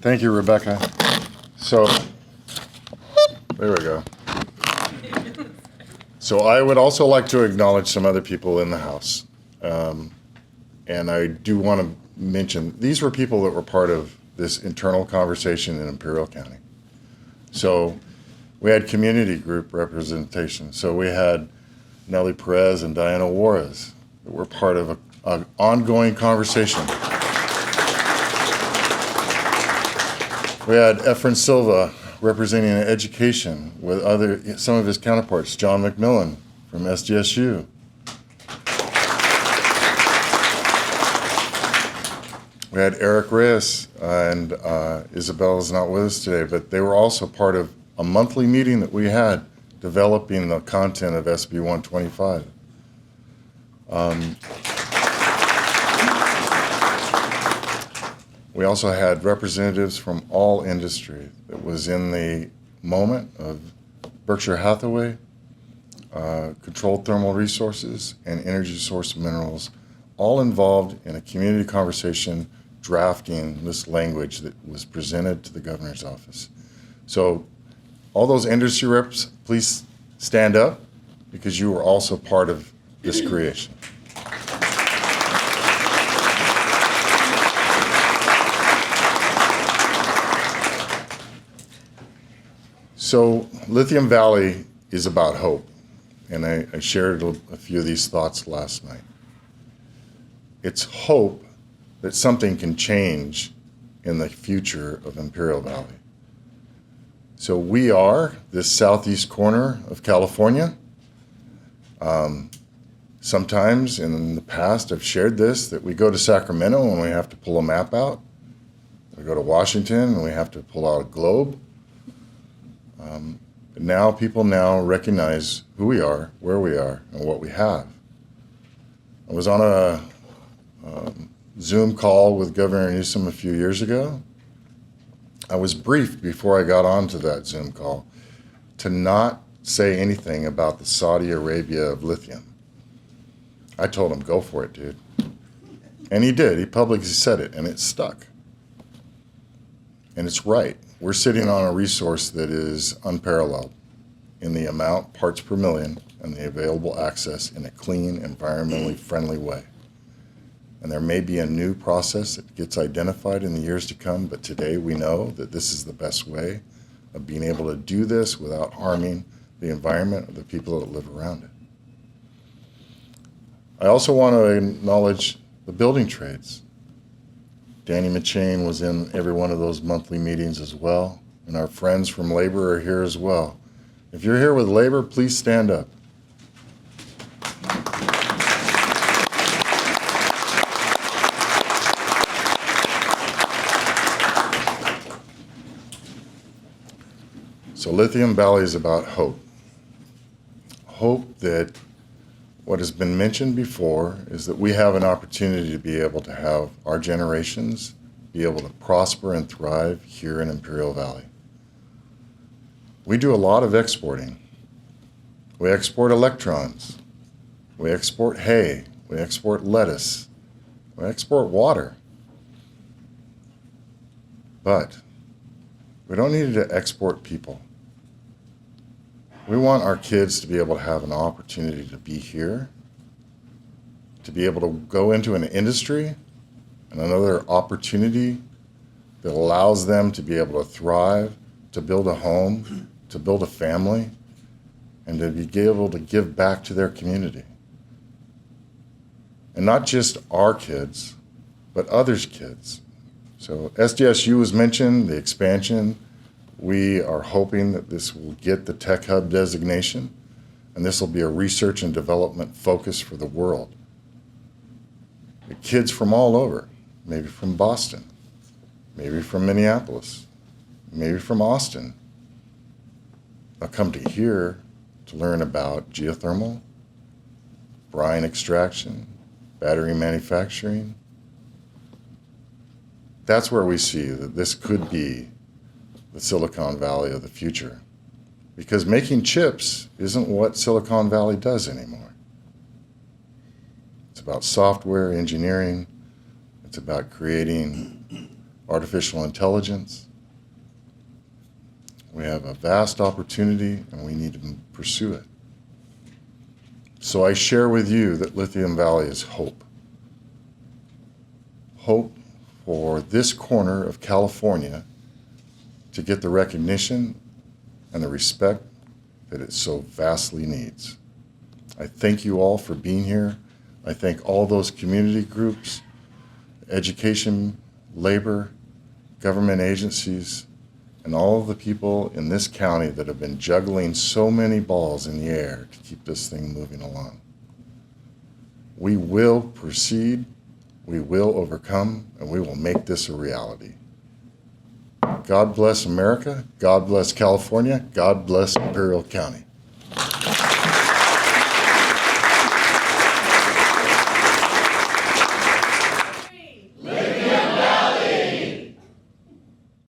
Thank you, Rebecca. So, there we go. So I would also like to acknowledge some other people in the House. And I do want to mention, these were people that were part of this internal conversation in Imperial County. So we had community group representation. So we had Nellie Perez and Diana Juarez that were part of an ongoing conversation. We had Efren Silva representing education with some of his counterparts, John McMillan from SDSU. We had Eric Reyes, and Isabel is not with us today, but they were also part of a monthly meeting that we had developing the content of SB 125. We also had representatives from all industry that was in the moment of Berkshire Hathaway, Controlled Thermal Resources, and Energy Source Minerals, all involved in a community conversation drafting this language that was presented to the governor's office. So all those industry reps, please stand up because you were also part of this creation. So Lithium Valley is about hope, and I shared a few of these thoughts last night. It's hope that something can change in the future of Imperial Valley. So we are this southeast corner of California. Sometimes in the past I've shared this, that we go to Sacramento and we have to pull a map out. We go to Washington and we have to pull out a globe. Now people recognize who we are, where we are, and what we have. I was on a Zoom call with Governor Newsom a few years ago. I was briefed before I got onto that Zoom call to not say anything about the Saudi Arabia of lithium. I told him, go for it, dude. And he did. He publicly said it, and it stuck. And it's right. We're sitting on a resource that is unparalleled in the amount, parts per million, and the available access in a clean, environmentally friendly way. And there may be a new process that gets identified in the years to come, but today we know that this is the best way of being able to do this without harming the environment or the people that live around it. I also want to acknowledge the building trades. Danny McChain was in every one of those monthly meetings as well, and our friends from labor are here as well. If you're here with labor, please stand up. So Lithium Valley is about hope. Hope that what has been mentioned before is that we have an opportunity to be able to have our generations be able to prosper and thrive here in Imperial Valley. We do a lot of exporting. We export electrons. We export hay. We export lettuce. We export water. But we don't need to export people. We want our kids to be able to have an opportunity to be here, to be able to go into an industry and another opportunity that allows them to be able to thrive, to build a home, to build a family, and to be able to give back to their community. And not just our kids, but others' kids. So SDSU was mentioned, the expansion. We are hoping that this will get the Tech Hub designation, and this will be a research and development focus for the world. The kids from all over, maybe from Boston, maybe from Minneapolis, maybe from Austin, they'll come to here to learn about geothermal, brine extraction, battery manufacturing. That's where we see that this could be the Silicon Valley of the future. Because making chips isn't what Silicon Valley does anymore. It's about software engineering. It's about creating artificial intelligence. We have a vast opportunity and we need to pursue it. So I share with you that Lithium Valley is hope. Hope for this corner of California to get the recognition and the respect that it so vastly needs. I thank you all for being here. I thank all those community groups, education, labor, government agencies, and all of the people in this county that have been juggling so many balls in the air to keep this thing moving along. We will proceed, we will overcome, and we will make this a reality. God bless America, God bless California, God bless Imperial County.